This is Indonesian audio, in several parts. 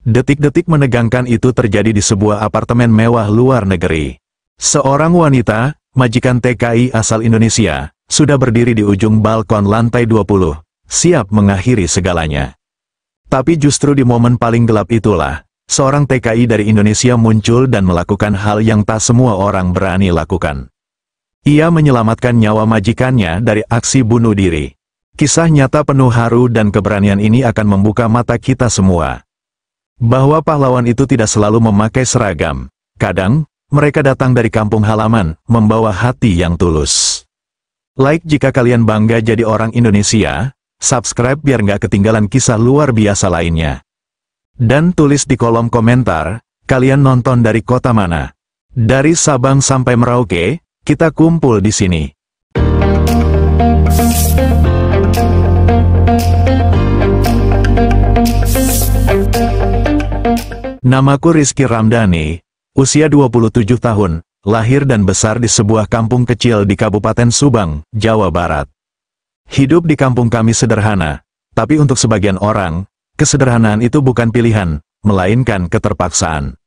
Detik-detik menegangkan itu terjadi di sebuah apartemen mewah luar negeri. Seorang wanita, majikan TKI asal Indonesia, sudah berdiri di ujung balkon lantai 20, siap mengakhiri segalanya. Tapi justru di momen paling gelap itulah, seorang TKI dari Indonesia muncul dan melakukan hal yang tak semua orang berani lakukan. Ia menyelamatkan nyawa majikannya dari aksi bunuh diri. Kisah nyata penuh haru dan keberanian ini akan membuka mata kita semua. Bahwa pahlawan itu tidak selalu memakai seragam. Kadang, mereka datang dari kampung halaman, membawa hati yang tulus. Like jika kalian bangga jadi orang Indonesia, subscribe biar nggak ketinggalan kisah luar biasa lainnya. Dan tulis di kolom komentar, kalian nonton dari kota mana? Dari Sabang sampai Merauke, kita kumpul di sini. Namaku Rizky Ramdhani, usia 27 tahun, lahir dan besar di sebuah kampung kecil di Kabupaten Subang, Jawa Barat. Hidup di kampung kami sederhana, tapi untuk sebagian orang, kesederhanaan itu bukan pilihan, melainkan keterpaksaan.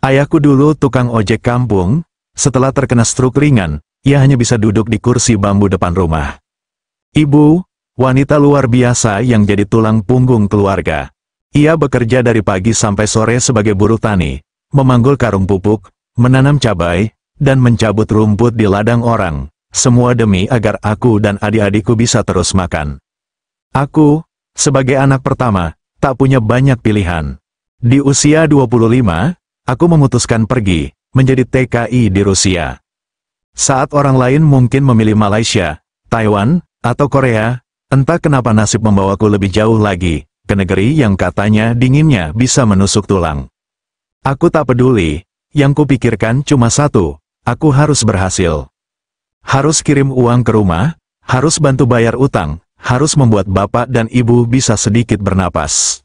Ayahku dulu tukang ojek kampung, setelah terkena stroke ringan, ia hanya bisa duduk di kursi bambu depan rumah. Ibu, wanita luar biasa yang jadi tulang punggung keluarga. Ia bekerja dari pagi sampai sore sebagai buruh tani, memanggul karung pupuk, menanam cabai, dan mencabut rumput di ladang orang, semua demi agar aku dan adik-adikku bisa terus makan. Aku, sebagai anak pertama, tak punya banyak pilihan. Di usia 25, aku memutuskan pergi, menjadi TKI di Rusia. Saat orang lain mungkin memilih Malaysia, Taiwan, atau Korea, entah kenapa nasib membawaku lebih jauh lagi, ke negeri yang katanya dinginnya bisa menusuk tulang. Aku tak peduli, yang kupikirkan cuma satu, aku harus berhasil. Harus kirim uang ke rumah, harus bantu bayar utang, harus membuat bapak dan ibu bisa sedikit bernapas.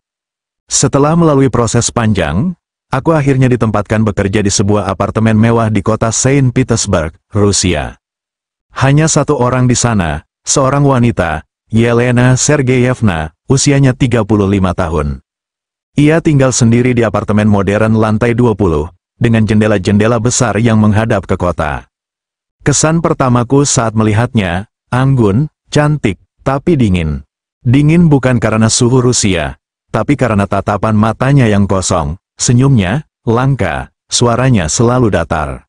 Setelah melalui proses panjang, aku akhirnya ditempatkan bekerja di sebuah apartemen mewah di kota Saint Petersburg, Rusia. Hanya satu orang di sana, seorang wanita, Yelena Sergeyevna, usianya 35 tahun. Ia tinggal sendiri di apartemen modern lantai 20, dengan jendela-jendela besar yang menghadap ke kota. Kesan pertamaku saat melihatnya, anggun, cantik, tapi dingin. Dingin bukan karena suhu Rusia, tapi karena tatapan matanya yang kosong, senyumnya, langka, suaranya selalu datar.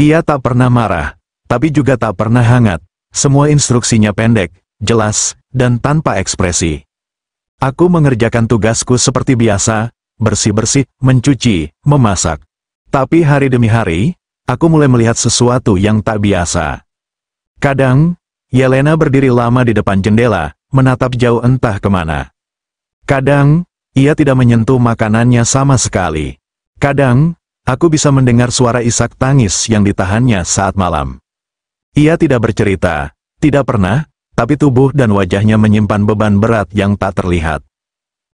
Ia tak pernah marah, tapi juga tak pernah hangat, semua instruksinya pendek, jelas, dan tanpa ekspresi. Aku mengerjakan tugasku seperti biasa, bersih-bersih, mencuci, memasak. Tapi hari demi hari, aku mulai melihat sesuatu yang tak biasa. Kadang, Yelena berdiri lama di depan jendela, menatap jauh entah kemana. Kadang, ia tidak menyentuh makanannya sama sekali. Kadang, aku bisa mendengar suara isak tangis yang ditahannya saat malam. Ia tidak bercerita, tidak pernah, tapi tubuh dan wajahnya menyimpan beban berat yang tak terlihat.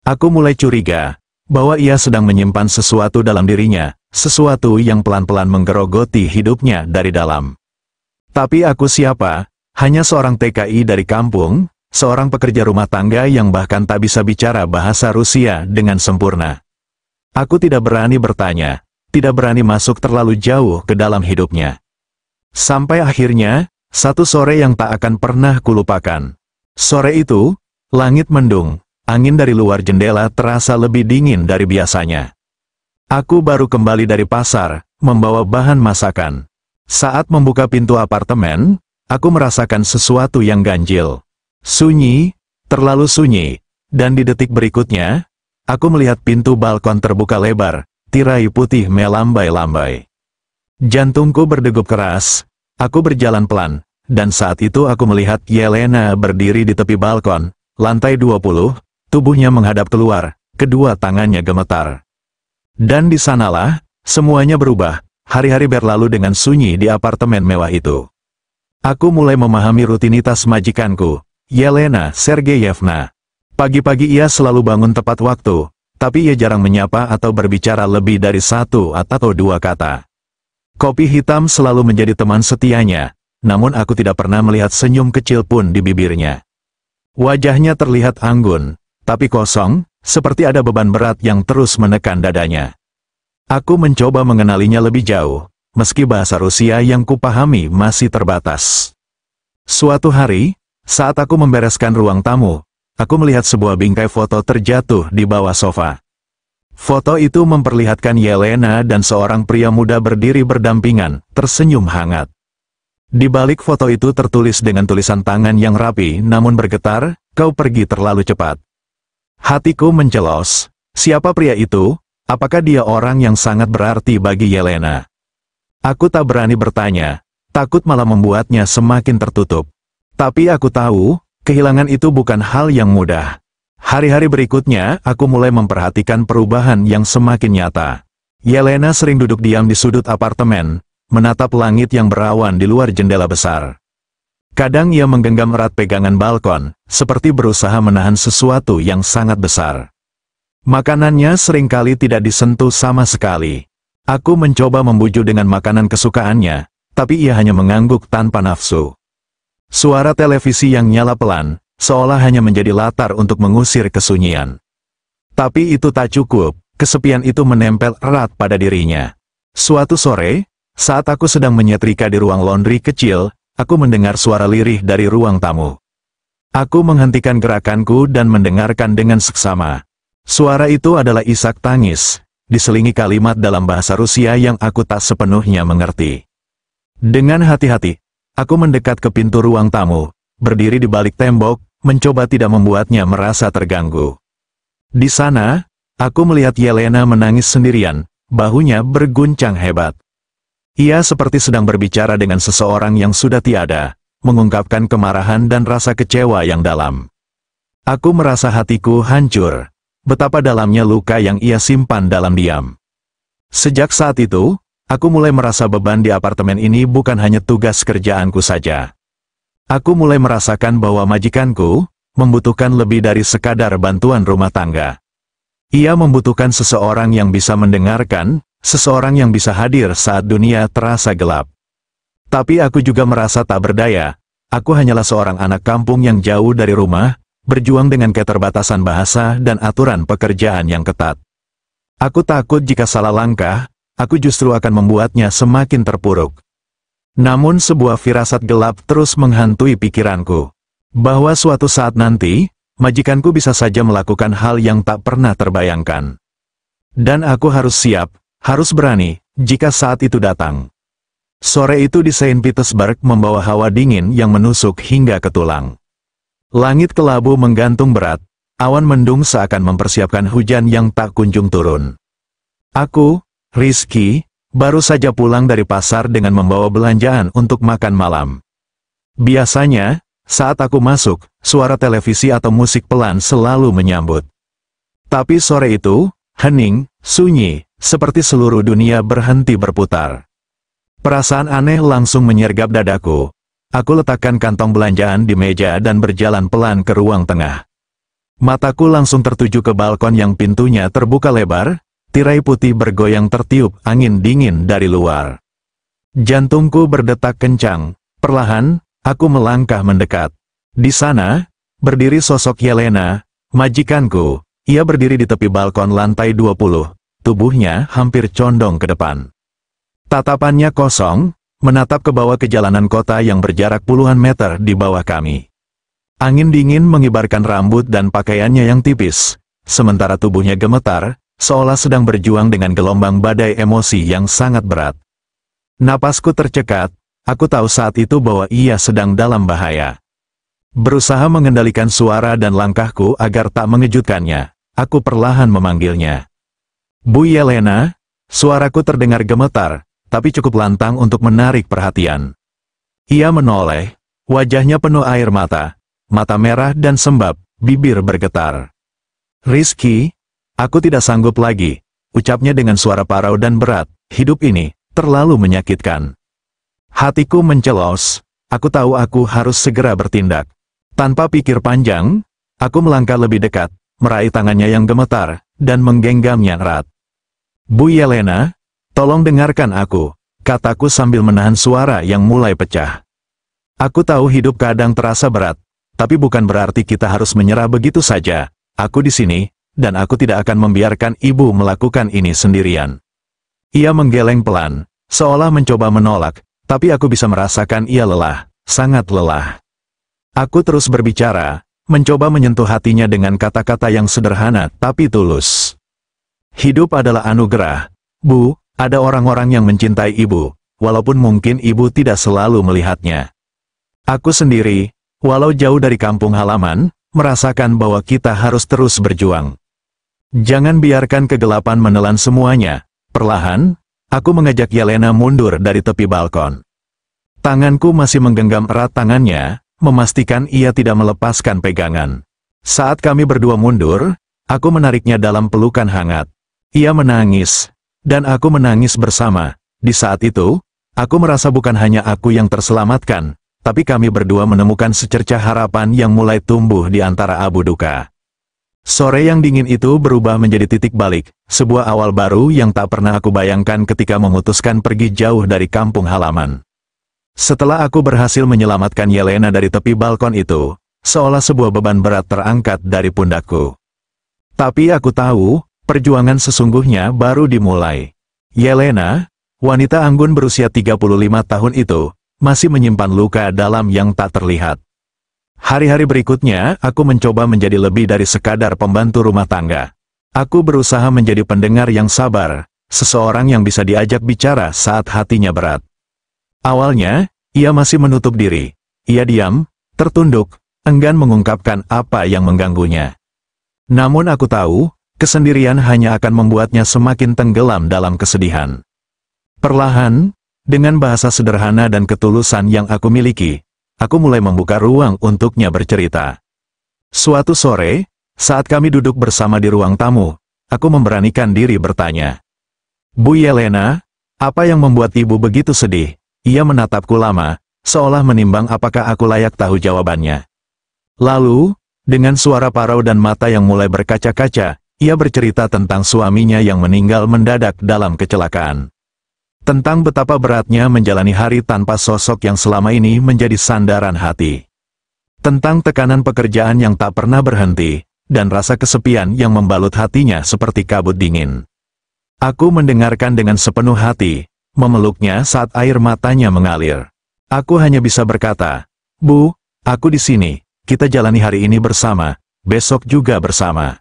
Aku mulai curiga, bahwa ia sedang menyimpan sesuatu dalam dirinya, sesuatu yang pelan-pelan menggerogoti hidupnya dari dalam. Tapi aku siapa? Hanya seorang TKI dari kampung, seorang pekerja rumah tangga yang bahkan tak bisa bicara bahasa Rusia dengan sempurna. Aku tidak berani bertanya, tidak berani masuk terlalu jauh ke dalam hidupnya. Sampai akhirnya, satu sore yang tak akan pernah kulupakan. Sore itu, langit mendung, angin dari luar jendela terasa lebih dingin dari biasanya. Aku baru kembali dari pasar, membawa bahan masakan. Saat membuka pintu apartemen, aku merasakan sesuatu yang ganjil. Sunyi, terlalu sunyi, dan di detik berikutnya, aku melihat pintu balkon terbuka lebar, tirai putih melambai-lambai. Jantungku berdegup keras, aku berjalan pelan. Dan saat itu aku melihat Yelena berdiri di tepi balkon, lantai 20, tubuhnya menghadap keluar, kedua tangannya gemetar. Dan di sanalah, semuanya berubah, hari-hari berlalu dengan sunyi di apartemen mewah itu. Aku mulai memahami rutinitas majikanku, Yelena Sergeyevna. Pagi-pagi ia selalu bangun tepat waktu, tapi ia jarang menyapa atau berbicara lebih dari satu atau dua kata. Kopi hitam selalu menjadi teman setianya. Namun aku tidak pernah melihat senyum kecil pun di bibirnya. Wajahnya terlihat anggun, tapi kosong, seperti ada beban berat yang terus menekan dadanya. Aku mencoba mengenalinya lebih jauh, meski bahasa Rusia yang kupahami masih terbatas. Suatu hari, saat aku membereskan ruang tamu, aku melihat sebuah bingkai foto terjatuh di bawah sofa. Foto itu memperlihatkan Yelena dan seorang pria muda berdiri berdampingan, tersenyum hangat. Di balik foto itu tertulis dengan tulisan tangan yang rapi namun bergetar, "Kau pergi terlalu cepat." Hatiku mencelos. Siapa pria itu? Apakah dia orang yang sangat berarti bagi Yelena? Aku tak berani bertanya, takut malah membuatnya semakin tertutup. Tapi aku tahu, kehilangan itu bukan hal yang mudah. Hari-hari berikutnya, aku mulai memperhatikan perubahan yang semakin nyata. Yelena sering duduk diam di sudut apartemen, menatap langit yang berawan di luar jendela besar. Kadang ia menggenggam erat pegangan balkon, seperti berusaha menahan sesuatu yang sangat besar. Makanannya seringkali tidak disentuh sama sekali. Aku mencoba membujuk dengan makanan kesukaannya, tapi ia hanya mengangguk tanpa nafsu. Suara televisi yang nyala pelan, seolah hanya menjadi latar untuk mengusir kesunyian. Tapi itu tak cukup, kesepian itu menempel erat pada dirinya. Suatu sore, saat aku sedang menyetrika di ruang laundry kecil, aku mendengar suara lirih dari ruang tamu. Aku menghentikan gerakanku dan mendengarkan dengan seksama. Suara itu adalah isak tangis, diselingi kalimat dalam bahasa Rusia yang aku tak sepenuhnya mengerti. Dengan hati-hati, aku mendekat ke pintu ruang tamu, berdiri di balik tembok, mencoba tidak membuatnya merasa terganggu. Di sana, aku melihat Yelena menangis sendirian, bahunya berguncang hebat. Ia seperti sedang berbicara dengan seseorang yang sudah tiada, mengungkapkan kemarahan dan rasa kecewa yang dalam. Aku merasa hatiku hancur. Betapa dalamnya luka yang ia simpan dalam diam. Sejak saat itu, aku mulai merasa beban di apartemen ini bukan hanya tugas kerjaanku saja. Aku mulai merasakan bahwa majikanku membutuhkan lebih dari sekadar bantuan rumah tangga. Ia membutuhkan seseorang yang bisa mendengarkan, seseorang yang bisa hadir saat dunia terasa gelap. Tapi aku juga merasa tak berdaya. Aku hanyalah seorang anak kampung yang jauh dari rumah, berjuang dengan keterbatasan bahasa dan aturan pekerjaan yang ketat. Aku takut jika salah langkah, aku justru akan membuatnya semakin terpuruk. Namun sebuah firasat gelap terus menghantui pikiranku. Bahwa suatu saat nanti, majikanku bisa saja melakukan hal yang tak pernah terbayangkan. Dan aku harus siap, harus berani, jika saat itu datang. Sore itu di Saint Petersburg membawa hawa dingin yang menusuk hingga ke tulang. Langit kelabu menggantung berat, awan mendung seakan mempersiapkan hujan yang tak kunjung turun. Aku, Rizky, baru saja pulang dari pasar dengan membawa belanjaan untuk makan malam. Biasanya, saat aku masuk, suara televisi atau musik pelan selalu menyambut. Tapi sore itu, hening, sunyi, seperti seluruh dunia berhenti berputar. Perasaan aneh langsung menyergap dadaku. Aku letakkan kantong belanjaan di meja dan berjalan pelan ke ruang tengah. Mataku langsung tertuju ke balkon yang pintunya terbuka lebar, tirai putih bergoyang tertiup angin dingin dari luar. Jantungku berdetak kencang, perlahan, aku melangkah mendekat. Di sana, berdiri sosok Yelena, majikanku. Ia berdiri di tepi balkon lantai 20, tubuhnya hampir condong ke depan. Tatapannya kosong, menatap ke bawah ke jalanan kota yang berjarak puluhan meter di bawah kami. Angin dingin mengibarkan rambut dan pakaiannya yang tipis, sementara tubuhnya gemetar, seolah sedang berjuang dengan gelombang badai emosi yang sangat berat. Napasku tercekat, aku tahu saat itu bahwa ia sedang dalam bahaya. Berusaha mengendalikan suara dan langkahku agar tak mengejutkannya, aku perlahan memanggilnya. "Bu Yelena," suaraku terdengar gemetar, tapi cukup lantang untuk menarik perhatian. Ia menoleh, wajahnya penuh air mata, mata merah dan sembab, bibir bergetar. "Rizky, aku tidak sanggup lagi," ucapnya dengan suara parau dan berat, "hidup ini terlalu menyakitkan." Hatiku mencelos, aku tahu aku harus segera bertindak. Tanpa pikir panjang, aku melangkah lebih dekat, meraih tangannya yang gemetar, dan menggenggamnya erat. "Bu Yelena, tolong dengarkan aku," kataku sambil menahan suara yang mulai pecah. "Aku tahu hidup kadang terasa berat, tapi bukan berarti kita harus menyerah begitu saja. Aku di sini, dan aku tidak akan membiarkan ibu melakukan ini sendirian. Ia menggeleng pelan, seolah mencoba menolak, tapi aku bisa merasakan ia lelah, sangat lelah. Aku terus berbicara, mencoba menyentuh hatinya dengan kata-kata yang sederhana tapi tulus. Hidup adalah anugerah, Bu, ada orang-orang yang mencintai ibu, walaupun mungkin ibu tidak selalu melihatnya. Aku sendiri, walau jauh dari kampung halaman, merasakan bahwa kita harus terus berjuang. Jangan biarkan kegelapan menelan semuanya. Perlahan, aku mengajak Yelena mundur dari tepi balkon. Tanganku masih menggenggam erat tangannya, memastikan ia tidak melepaskan pegangan. Saat kami berdua mundur, aku menariknya dalam pelukan hangat. Ia menangis, dan aku menangis bersama. Di saat itu, aku merasa bukan hanya aku yang terselamatkan, tapi kami berdua menemukan secercah harapan yang mulai tumbuh di antara abu duka. Sore yang dingin itu berubah menjadi titik balik, sebuah awal baru yang tak pernah aku bayangkan ketika memutuskan pergi jauh dari kampung halaman. Setelah aku berhasil menyelamatkan Yelena dari tepi balkon itu, seolah sebuah beban berat terangkat dari pundakku. Tapi aku tahu, perjuangan sesungguhnya baru dimulai. Yelena, wanita anggun berusia 35 tahun itu, masih menyimpan luka dalam yang tak terlihat. Hari-hari berikutnya, aku mencoba menjadi lebih dari sekadar pembantu rumah tangga. Aku berusaha menjadi pendengar yang sabar, seseorang yang bisa diajak bicara saat hatinya berat. Awalnya, ia masih menutup diri. Ia diam, tertunduk, enggan mengungkapkan apa yang mengganggunya. Namun aku tahu, kesendirian hanya akan membuatnya semakin tenggelam dalam kesedihan. Perlahan, dengan bahasa sederhana dan ketulusan yang aku miliki, aku mulai membuka ruang untuknya bercerita. Suatu sore, saat kami duduk bersama di ruang tamu, aku memberanikan diri bertanya. Bu Yelena, apa yang membuat ibu begitu sedih? Ia menatapku lama, seolah menimbang apakah aku layak tahu jawabannya. Lalu, dengan suara parau dan mata yang mulai berkaca-kaca, ia bercerita tentang suaminya yang meninggal mendadak dalam kecelakaan. Tentang betapa beratnya menjalani hari tanpa sosok yang selama ini menjadi sandaran hati. Tentang tekanan pekerjaan yang tak pernah berhenti, dan rasa kesepian yang membalut hatinya seperti kabut dingin. Aku mendengarkan dengan sepenuh hati, memeluknya saat air matanya mengalir. Aku hanya bisa berkata, Bu, aku di sini, kita jalani hari ini bersama, besok juga bersama.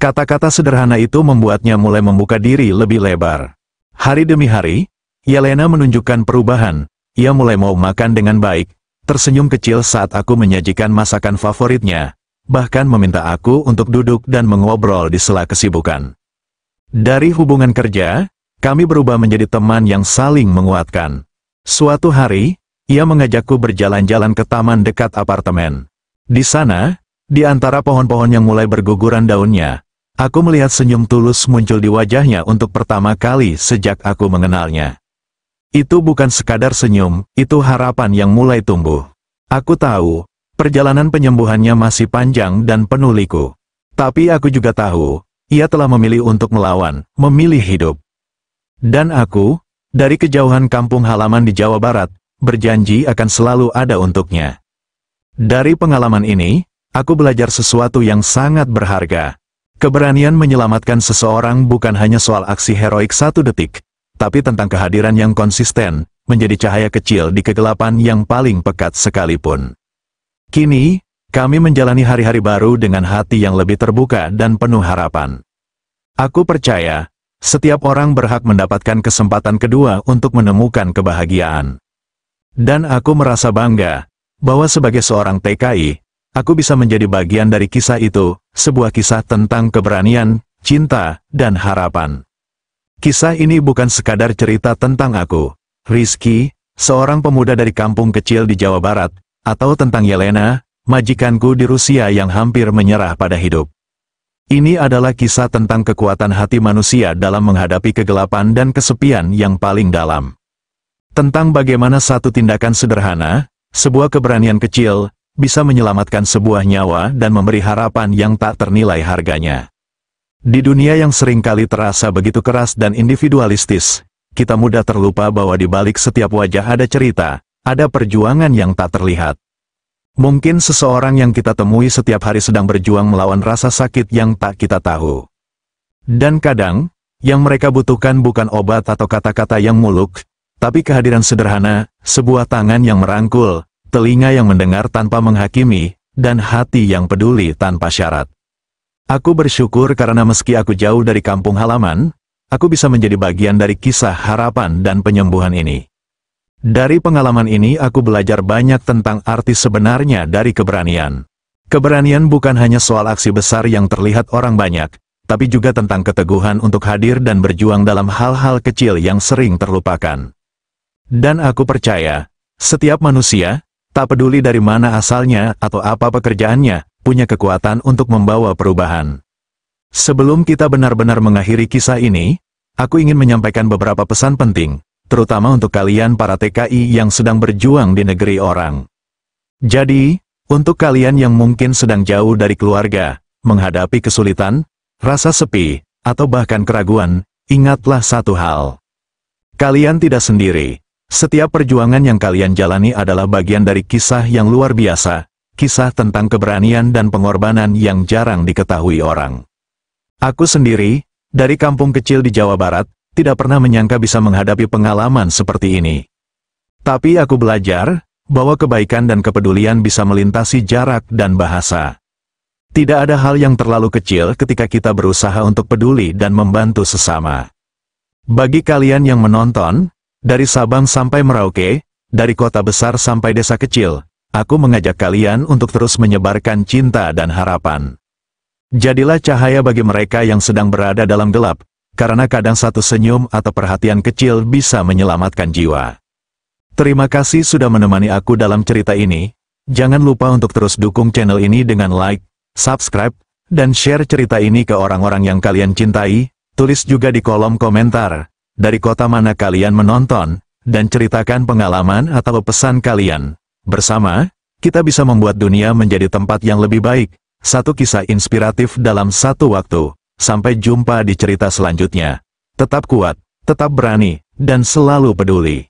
Kata-kata sederhana itu membuatnya mulai membuka diri lebih lebar. Hari demi hari, Yelena menunjukkan perubahan. Ia mulai mau makan dengan baik, tersenyum kecil saat aku menyajikan masakan favoritnya, bahkan meminta aku untuk duduk dan mengobrol di sela kesibukan. Dari hubungan kerja, kami berubah menjadi teman yang saling menguatkan. Suatu hari, ia mengajakku berjalan-jalan ke taman dekat apartemen. Di sana, di antara pohon-pohon yang mulai berguguran daunnya, aku melihat senyum tulus muncul di wajahnya untuk pertama kali sejak aku mengenalnya. Itu bukan sekadar senyum, itu harapan yang mulai tumbuh. Aku tahu, perjalanan penyembuhannya masih panjang dan penuh liku. Tapi aku juga tahu, ia telah memilih untuk melawan, memilih hidup. Dan aku, dari kejauhan kampung halaman di Jawa Barat, berjanji akan selalu ada untuknya. Dari pengalaman ini, aku belajar sesuatu yang sangat berharga. Keberanian menyelamatkan seseorang bukan hanya soal aksi heroik satu detik, tapi tentang kehadiran yang konsisten, menjadi cahaya kecil di kegelapan yang paling pekat sekalipun. Kini, kami menjalani hari-hari baru dengan hati yang lebih terbuka dan penuh harapan. Aku percaya, setiap orang berhak mendapatkan kesempatan kedua untuk menemukan kebahagiaan. Dan aku merasa bangga, bahwa sebagai seorang TKI, aku bisa menjadi bagian dari kisah itu, sebuah kisah tentang keberanian, cinta, dan harapan. Kisah ini bukan sekadar cerita tentang aku, Rizky, seorang pemuda dari kampung kecil di Jawa Barat, atau tentang Yelena, majikanku di Rusia yang hampir menyerah pada hidup. Ini adalah kisah tentang kekuatan hati manusia dalam menghadapi kegelapan dan kesepian yang paling dalam. Tentang bagaimana satu tindakan sederhana, sebuah keberanian kecil, bisa menyelamatkan sebuah nyawa dan memberi harapan yang tak ternilai harganya. Di dunia yang seringkali terasa begitu keras dan individualistis, kita mudah terlupa bahwa di balik setiap wajah ada cerita, ada perjuangan yang tak terlihat. Mungkin seseorang yang kita temui setiap hari sedang berjuang melawan rasa sakit yang tak kita tahu. Dan kadang, yang mereka butuhkan bukan obat atau kata-kata yang muluk, tapi kehadiran sederhana, sebuah tangan yang merangkul, telinga yang mendengar tanpa menghakimi, dan hati yang peduli tanpa syarat. Aku bersyukur karena meski aku jauh dari kampung halaman, aku bisa menjadi bagian dari kisah harapan dan penyembuhan ini. Dari pengalaman ini aku belajar banyak tentang arti sebenarnya dari keberanian. Keberanian bukan hanya soal aksi besar yang terlihat orang banyak, tapi juga tentang keteguhan untuk hadir dan berjuang dalam hal-hal kecil yang sering terlupakan. Dan aku percaya, setiap manusia, tak peduli dari mana asalnya atau apa pekerjaannya, punya kekuatan untuk membawa perubahan. Sebelum kita benar-benar mengakhiri kisah ini, aku ingin menyampaikan beberapa pesan penting, terutama untuk kalian para TKI yang sedang berjuang di negeri orang. Jadi, untuk kalian yang mungkin sedang jauh dari keluarga, menghadapi kesulitan, rasa sepi, atau bahkan keraguan, ingatlah satu hal. Kalian tidak sendiri. Setiap perjuangan yang kalian jalani adalah bagian dari kisah yang luar biasa, kisah tentang keberanian dan pengorbanan yang jarang diketahui orang. Aku sendiri, dari kampung kecil di Jawa Barat, tidak pernah menyangka bisa menghadapi pengalaman seperti ini. Tapi aku belajar, bahwa kebaikan dan kepedulian bisa melintasi jarak dan bahasa. Tidak ada hal yang terlalu kecil ketika kita berusaha untuk peduli dan membantu sesama. Bagi kalian yang menonton, dari Sabang sampai Merauke, dari kota besar sampai desa kecil, aku mengajak kalian untuk terus menyebarkan cinta dan harapan. Jadilah cahaya bagi mereka yang sedang berada dalam gelap, karena kadang satu senyum atau perhatian kecil bisa menyelamatkan jiwa. Terima kasih sudah menemani aku dalam cerita ini. Jangan lupa untuk terus dukung channel ini dengan like, subscribe, dan share cerita ini ke orang-orang yang kalian cintai. Tulis juga di kolom komentar, dari kota mana kalian menonton, dan ceritakan pengalaman atau pesan kalian. Bersama, kita bisa membuat dunia menjadi tempat yang lebih baik. Satu kisah inspiratif dalam satu waktu. Sampai jumpa di cerita selanjutnya. Tetap kuat, tetap berani, dan selalu peduli.